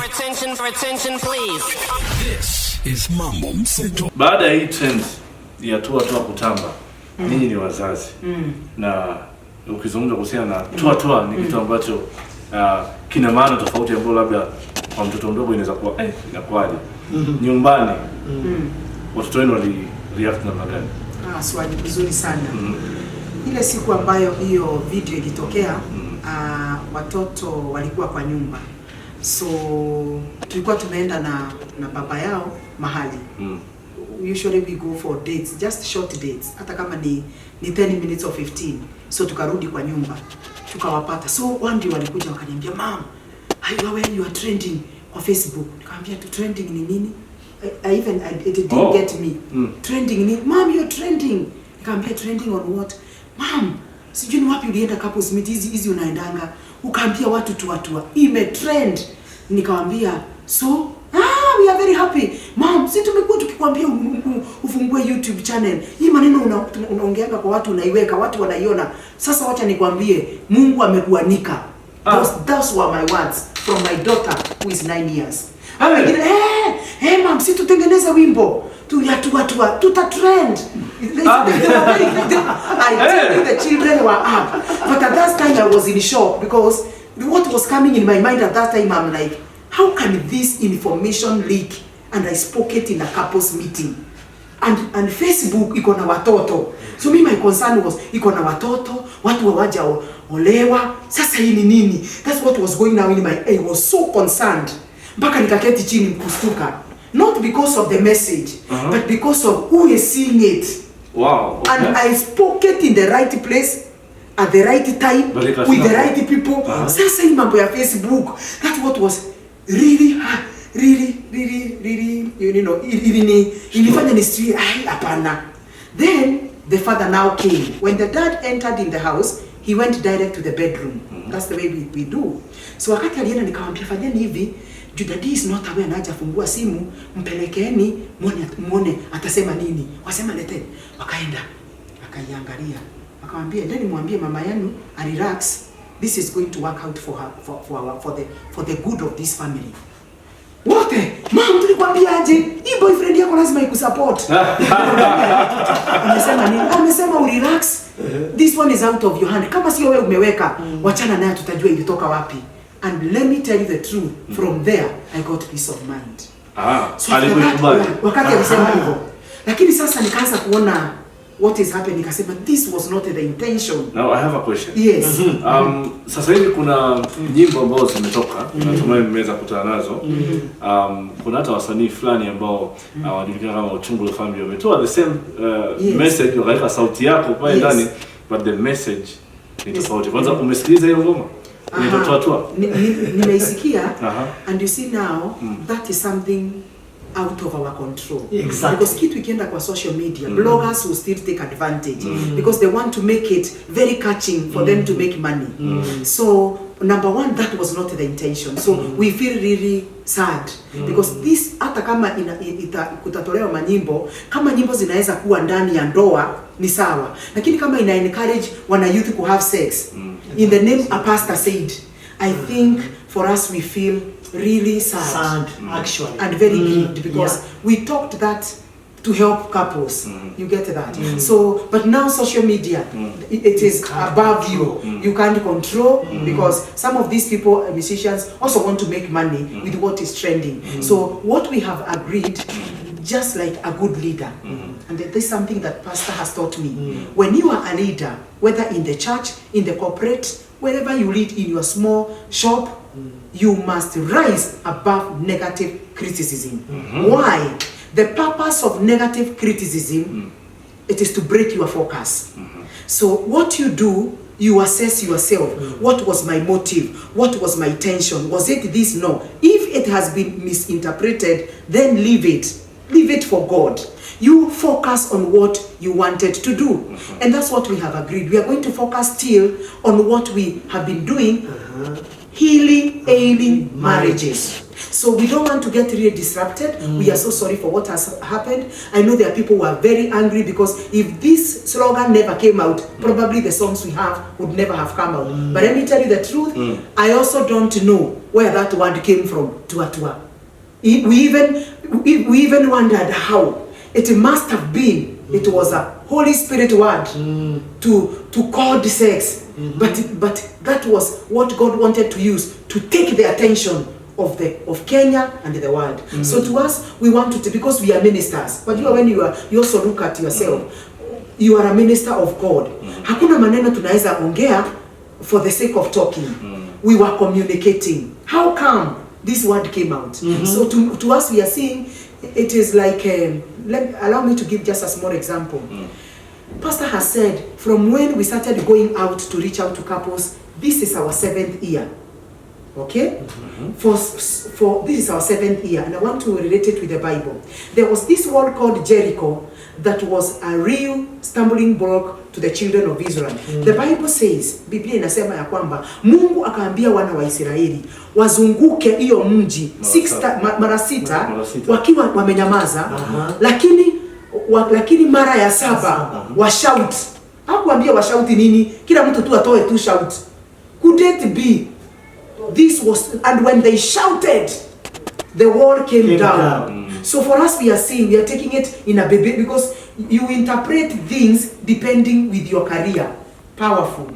Attention please. This is Mambo Mseto. Baada ya hii trend ya toa kutamba, ninyi ni wazazi. Na ukizungumza kuhusiana na toa ni kitu ambacho kina maana tofauti ambayo labda kwa mtoto mdogo inaweza kuwa inakuwaje. Nyumbani watoto wenu wali react namna gani? Swali nzuri sana. Ile siku ambayo hiyo video ilitokea, watoto walikuwa kwa nyumba. So tulikuwa tumeenda na baba yao mahali. Usually we go for dates, just short dates. Hata kama ni 10 minutes or 15. So tukarudi kwa nyumba. Tukawapata. So one day walikuja wakaniambia, "Mom, you are trending kwa Facebook." Nikamwambia, "Trending ni nini?" It didn't get me. Trending ni, "Mom, you're trending." Nikamwambia, "Trending on what?" "Mom, sijui ni wapi ulienda couples meet hizi unaendanga. Ukaambia watu tuatua. Ime-trend." Nikamwambia, "So, we are very happy. Mom, si tumekuwa tukikwambia ufungue YouTube channel. Hii maneno unaongeanga kwa watu unaiweka, watu wanaiona. Sasa wacha nikwambie, Mungu amekuanika." Those were my words from my daughter who is 9 years. Mom, si tutengeneza wimbo. Tuta trend. I tell you the children were up. But at that time I was in shock because what was coming in my mind at that time, I'm like, how can this information leak? And I spoke it in a couples meeting. And Facebook iko na watoto. So me, my concern was iko na watoto, watu wawaja olewa. Sasa hii ni nini? That's what was going on in my I was so concerned. Mpaka nikaketi chini kustuka. Not because of the message, but because of who is seeing it. Wow. Okay. And I spoke it in the right place, at the right time, with the right people. Sasa hii mambo ya Facebook, that's what was really, you know, ilifanya ni hapana. Then the father now came. When the dad entered in the house, he went direct to the bedroom. That's the way we do. So wakati alienda nikamwambia, "Fanyeni hivi, Daddy is not aware, anaja fungua simu, mpelekeni muone atasema nini." Wasema lete. Wakaenda. Wakaiangalia. Wakamwambia, "Ndeni muambie mama yenu relax. This is going to work out for her for the good of this family." Wote, "Mom, tulikwambia aje? Hii boyfriend yako lazima ikusupport." Amesema nini? Amesema relax. This one is out of your hand. Kama sio wewe umeweka, wachana naye, tutajua ilitoka wapi. And let me tell you the truth, from there I got peace of mind. So wakati alisema hivyo. Lakini sasa nikaanza kuona what is happening, nikasema this was not the intention. Now I have a question. Yes. Sasa hivi kuna nyimbo ambazo zimetoka, natumai mmeweza kutana nazo. Kuna hata wasanii fulani ambao wanajulikana kama Uchungulo Family wametoa the same message, wakaweka sauti yako pale ndani, but the message ni tofauti. Kwanza umesikiliza hiyo ngoma? Nimeisikia. And you see now, that is something out of our control. Exactly. Because kitu ikienda kwa social media, bloggers will still take advantage because they want to make it very catching for them to make money. So number one, that was not the intention. So we feel really sad because this, hata kama kutatolewa manyimbo, kama nyimbo zinaweza kuwa ndani ya ndoa ni sawa, lakini kama ina encourage wana youth to have sex in the name a pastor said, I think for us we feel really sad actually, and very grieved because we talked that to help couples. You get that? So, but now social media, it is above you. You can't control because some of these people, musicians, also want to make money with what is trending. So what we have agreed, just like a good leader, and this is something that pastor has taught me. When you are a leader, whether in the church, in the corporate, wherever you lead in your small shop, you must rise above negative criticism. Why? The purpose of negative criticism, it is to break your focus. So what you do, you assess yourself. What was my motive? What was my intention? Was it this? No. If it has been misinterpreted, then leave it. Leave it for God. You focus on what you wanted to do. And that's what we have agreed. We are going to focus still on what we have been doing, healing, ailing marriages. So we don't want to get really disrupted. We are so sorry for what has happened. I know there are people who are very angry because if this slogan never came out, probably the songs we have would never have come out. But let me tell you the truth, I also don't know where that word came from, tua tua. We even wondered how it must have been. It was a Holy Spirit word to call the sex, but that was what God wanted to use to take the attention of Kenya and the world. So to us, we want to, because we are ministers. But when you also look at yourself, you are a minister of God. Hakuna maneno tunaweza ongea for the sake of talking. We were communicating. How come this word came out? So to us, we are seeing it is like, allow me to give just a small example. Pastor has said, from when we started going out to reach out to couples, this is our 7th year. Okay? For this is our 7th year, and I want to relate it with the Bible. There was this wall called Jericho that was a real stumbling block to the children of Israel. The Bible says, Biblia inasema ya kwamba Mungu akaambia wana wa Israeli wazunguke hiyo mji mara sita wakiwa wamenyamaza, lakini mara ya 7 wa shout. Hakuambia wa shout nini, kila mtu tu atoe tu shout. Could it be this was, and when they shouted, the wall came down. So for us, we are seeing, we are taking it in a baby, because you interpret things depending with your career. Powerful.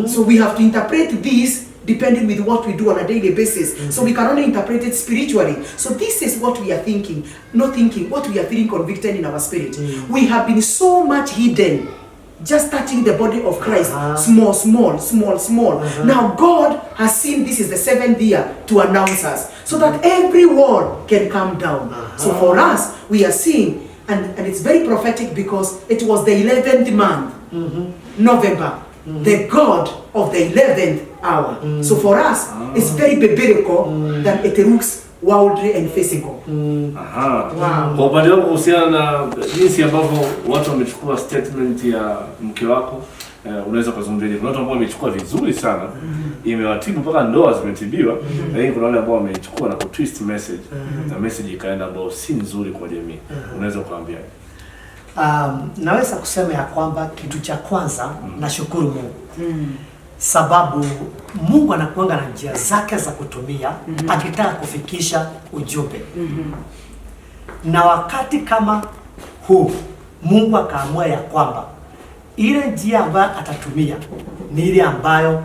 So we have to interpret this depending with what we do on a daily basis. So we can only interpret it spiritually. So this is what we are thinking, not thinking, what we are feeling convicted in our spirit. We have been so much hidden, just touching the body of Christ, small. Now God has seen this is the 7th year to announce us, so that every wall can come down. So for us, we are seeing, and it's very prophetic, because it was the 11th month, November, the God of the 11th hour. So for us, it's very biblical than it looks worldly and physical. Wow. Kwa upande wako kuhusiana na jinsi ambavyo watu wamechukua statement ya mke wako, unaweza kuzungumzia. Kuna watu ambao wamechukua vizuri sana, imewatibu mpaka ndoa zimetibiwa, lakini kuna wale ambao wamechukua na twist message, na message ikaenda ambao si nzuri kwa jamii. Unaweza kuambia? Naweza kusema ya kwamba kitu cha kwanza, nashukuru Mungu. Sababu Mungu anakuanga na njia zake za kutumia akitaka kufikisha ujumbe. Na wakati kama huu, Mungu akaamua ya kwamba ile njia ambayo atatumia ni ile ambayo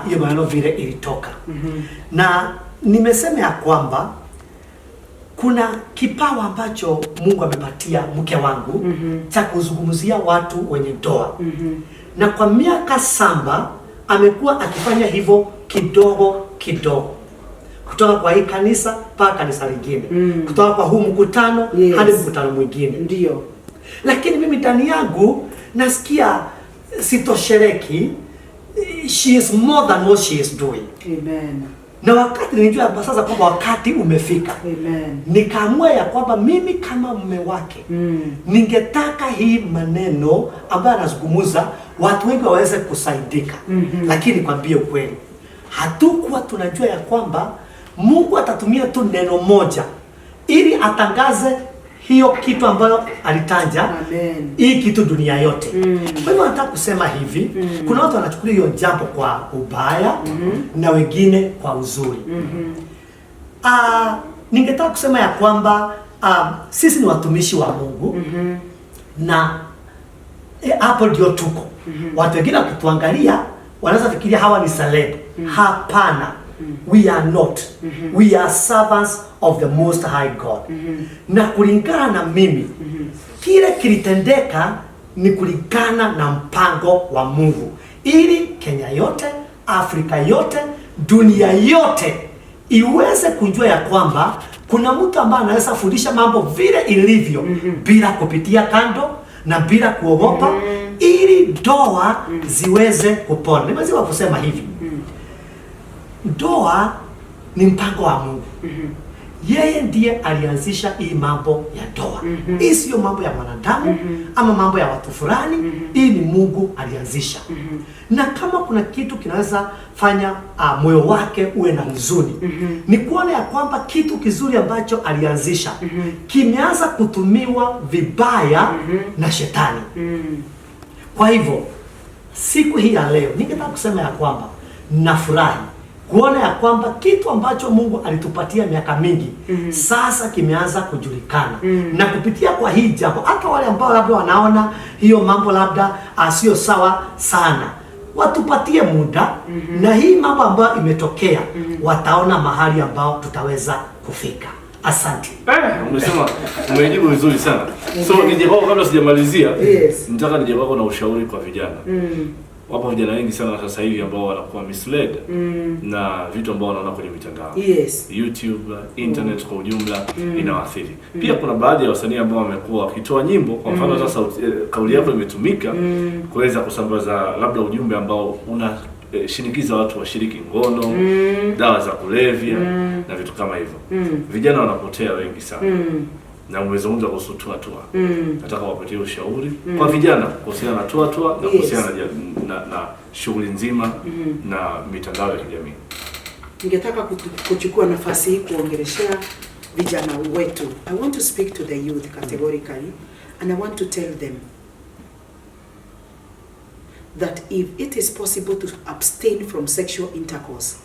hiyo maneno vile ilitoka. Na nimesema ya kwamba kuna kipawa ambacho Mungu amepatia mke wangu cha kuzungumzia watu wenye ndoa. Na kwa miaka 7 amekuwa akifanya hivyo kidogo kidogo, kutoka kwa hii kanisa mpaka kanisa lingine, kutoka kwa huu mkutano hadi mkutano mwingine. Ndio. Lakini mimi ndani yangu nasikia sitosheleki. She is more than what she is doing. Amen. Na wakati nilijua sasa kwamba wakati umefika. Amen. Nikaamua ya kwamba mimi kama mume wake ningetaka hii maneno ambayo anazungumza watu wengi waweze kusaidika. Lakini kwambie ukweli, hatukuwa tunajua ya kwamba Mungu atatumia tu neno moja ili atangaze hiyo kitu ambayo alitanja. Amen. Hii kitu dunia yote. Kwa hivyo nataka kusema hivi, kuna watu wanachukulia hiyo jambo kwa ubaya na wengine kwa uzuri. Ningetaka kusema ya kwamba sisi ni watumishi wa Mungu na hapo ndio tuko. Watu wengine wakituangalia wanaweza fikiria hawa ni celeb. Hapana. We are not. We are servants of the Most High God. Na kulingana na mimi, kile kilitendeka ni kulingana na mpango wa Mungu, ili Kenya yote, Afrika yote, dunia yote iweze kujua ya kwamba kuna mtu ambaye anaweza fundisha mambo vile ilivyo bila kupitia kando na bila kuogopa, ili ndoa ziweze kupona. Nimeweza kusema hivi. Ndoa ni mpango wa Mungu. Yeye ndiye alianzisha hii mambo ya ndoa. Hii sio mambo ya mwanadamu ama mambo ya watu fulani. Hii ni Mungu alianzisha. Na kama kuna kitu kinaweza fanya moyo wake uwe na huzuni, ni kuona ya kwamba kitu kizuri ambacho alianzisha kimeanza kutumiwa vibaya na shetani. Kwa hivyo siku hii ya leo ningetaka kusema ya kwamba nafurahi kuona ya kwamba kitu ambacho Mungu alitupatia miaka mingi sasa kimeanza kujulikana. Na kupitia kwa hii jambo, hata wale ambao labda wanaona hiyo mambo labda sio sawa sana, watupatie muda na hii mambo ambayo imetokea wataona mahali ambao tutaweza kufika. Asante. Umesema, umejibu vizuri sana. So nije kwako kabla sijamalizia, nataka nije kwako na ushauri kwa vijana. Wapo vijana wengi sana sasa hivi ambao wanakuwa misled na vitu ambao wanaona kwenye mitandao. YouTube, internet kwa ujumla inawaathiri. Pia kuna baadhi ya wasanii ambao wamekuwa wakitoa nyimbo, kwa mfano sasa kauli yako imetumika kuweza kusambaza labda ujumbe ambao una shinikiza watu washiriki ngono, dawa za kulevya na vitu kama hivyo. Vijana wanapotea wengi sana. Na umezungumza kuhusu Toa. Nataka wapatie ushauri kwa vijana kuhusiana na Toa na kuhusiana na shughuli nzima na mitandao ya kijamii. Ningetaka kuchukua nafasi hii kuongeleshea vijana wetu. I want to speak to the youth categorically and I want to tell them that if it is possible to abstain from sexual intercourse,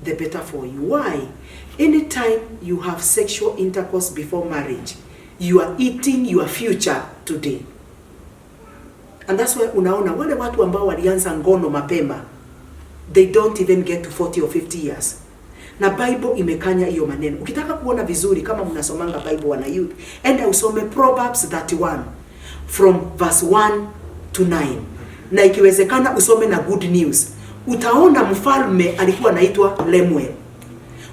the better for you. Why? Anytime you have sexual intercourse before marriage, you are eating your future today. And that's why unaona wale watu ambao walianza ngono mapema, they don't even get to 40 or 50 years. Na Bible imekanya hiyo maneno. Ukitaka kuona vizuri kama mnasomanga Bible wana youth, enda usome Proverbs 31 from verse 1 to 9. Na ikiwezekana usome na Good News. Utaona mfalme alikuwa anaitwa Lemuel.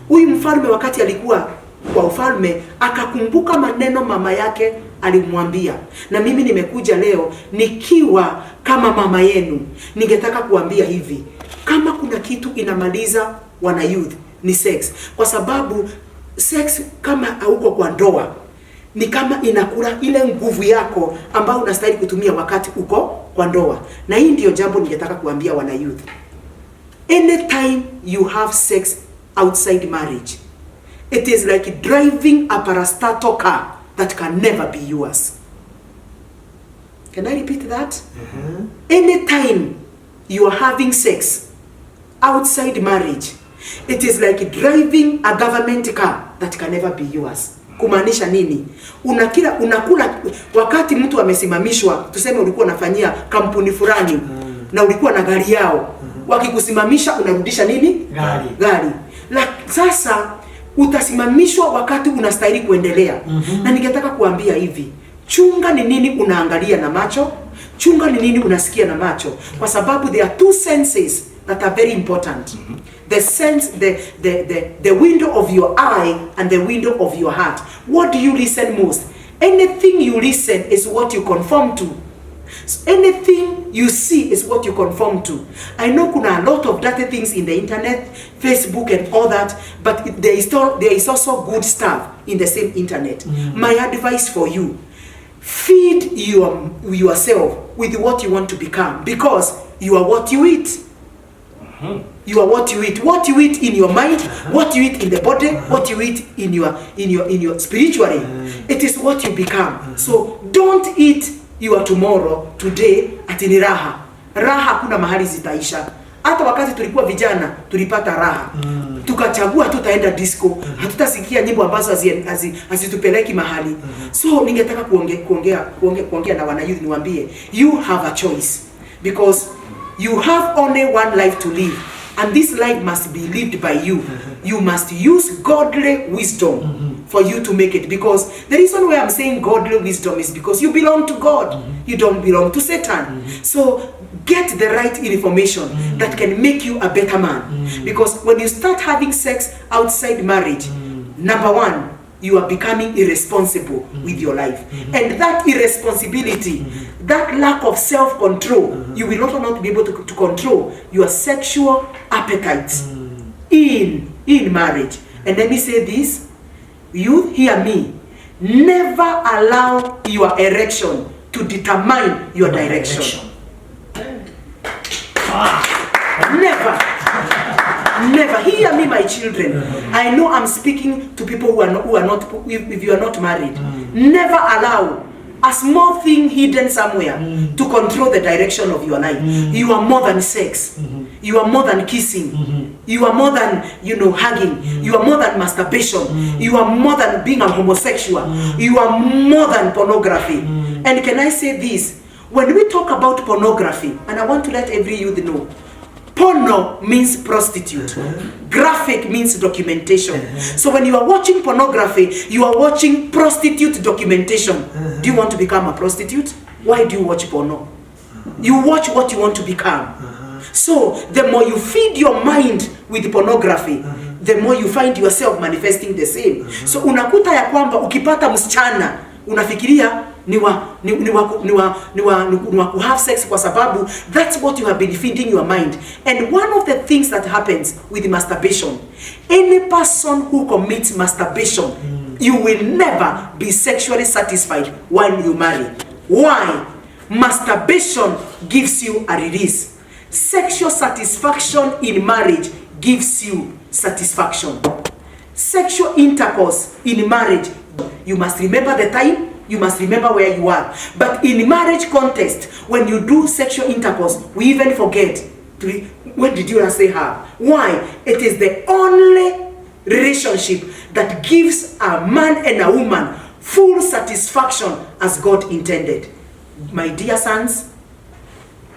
Huyu mfalme wakati alikuwa kwa ufalme akakumbuka maneno mama yake alimwambia. Na mimi nimekuja leo nikiwa kama mama yenu. Ningetaka kuambia hivi, kama kuna kitu inamaliza wana youth ni sex. Kwa sababu sex kama hauko kwa ndoa ni kama inakula ile nguvu yako ambayo unastahili kutumia wakati uko kwa ndoa. Na hii ndio jambo ningetaka kuambia wana youth. Anytime you have sex outside marriage, it is like driving a parastatal car that can never be yours. Can I repeat that? Anytime you are having sex outside marriage, it is like driving a government car that can never be yours. Kumaanisha nini? Unakula wakati mtu amesimamishwa, tuseme ulikuwa unafanyia kampuni fulani na ulikuwa na gari yao. Wakikusimamisha unarudisha nini? Gari. Sasa utasimamishwa wakati unastahili kuendelea. Na ningetaka kuambia hivi, chunga ni nini unaangalia na macho, chunga ni nini unasikia na macho, kwa sababu there are two senses that are very important. The sense, the window of your eye and the window of your heart. What do you listen most? Anything you listen is what you conform to. So anything you see is what you conform to. I know kuna a lot of dirty things in the internet, Facebook and all that, but there is also good stuff in the same internet. My advice for you, feed yourself with what you want to become, because you are what you eat. You are what you eat. What you eat in your mind, what you eat in the body, what you eat in your spiritually. It is what you become. So don't eat your tomorrow today ati ni raha. Raha kuna mahali zitaisha. Hata wakati tulikuwa vijana tulipata raha. Tukachagua tutaenda disco. Hatutasikia nyimbo ambazo hazitupeleki mahali. So ningetaka kuongea na wana youth niwaambie, you have a choice, because you have only one life to live, and this life must be lived by you. You must use godly wisdom for you to make it, because the reason why I'm saying godly wisdom is because you belong to God. You don't belong to Satan. So get the right information that can make you a better man. Because when you start having sex outside marriage, number one, you are becoming irresponsible with your life. And that irresponsibility, that lack of self-control, you will not be able to control your sexual appetites in marriage. And let me say this, you hear me, never allow your erection to determine your direction. Never. Hear me, my children. I know I'm speaking to people who are not if you are not married. Never allow a small thing hidden somewhere to control the direction of your life. You are more than sex. You are more than kissing. You are more than, hugging. You are more than masturbation. You are more than being a homosexual. You are more than pornography. And can I say this? When we talk about pornography, and I want to let every youth know, porno means prostitute. Graphic means documentation. So when you are watching pornography, you are watching prostitute documentation. Do you want to become a prostitute? Why do you watch porno? You watch what you want to become. So the more you feed your mind with pornography, the more you find yourself manifesting the same. So unakuta ya kwamba ukipata msichana unafikiria ni wa ku have sex kwa sababu that's what you have been feeding your mind. And one of the things that happens with masturbation, any person who commits masturbation, you will never be sexually satisfied when you marry. Why? Masturbation gives you a release. Sexual satisfaction in marriage gives you satisfaction. Sexual intercourse in marriage, you must remember the time, you must remember where you are. But in marriage context, when you do sexual intercourse, we even forget when did you last say her? Why? It is the only relationship that gives a man and a woman full satisfaction as God intended. My dear sons,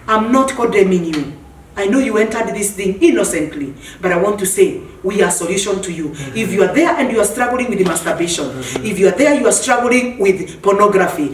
I'm not condemning you. I know you entered this thing innocently, but I want to say we are a solution to you. If you are there and you are struggling with masturbation, if you are there, you are struggling with pornography,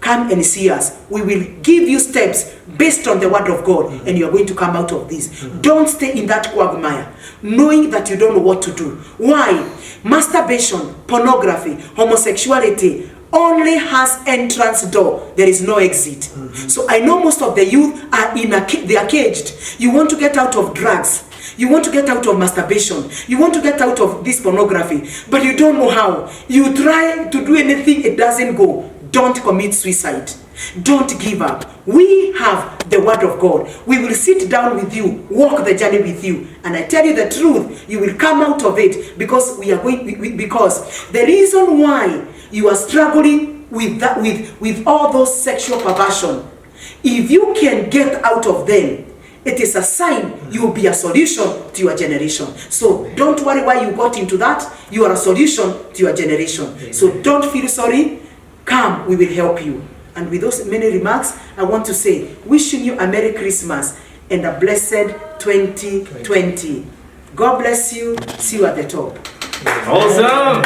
come and see us. We will give you steps based on the word of God, and you are going to come out of this. Don't stay in that quagmire, knowing that you don't know what to do. Why? Masturbation, pornography, homosexuality only has entrance door. There is no exit. So I know most of the youth are they are caged. You want to get out of drugs. You want to get out of masturbation. You want to get out of this pornography, but you don't know how. You try to do anything, it doesn't go. Don't commit suicide. Don't give up. We have the word of God. We will sit down with you, walk the journey with you, and I tell you the truth, you will come out of it, because we are going. Because the reason why you are struggling with that, with all those sexual perversion, if you can get out of them, it is a sign you will be a solution to your generation. So don't worry why you got into that. You are a solution to your generation. So don't feel sorry. Come, we will help you. And with those many remarks, I want to say, wishing you a Merry Christmas and a blessed 2020. God bless you. See you at the top. Awesome.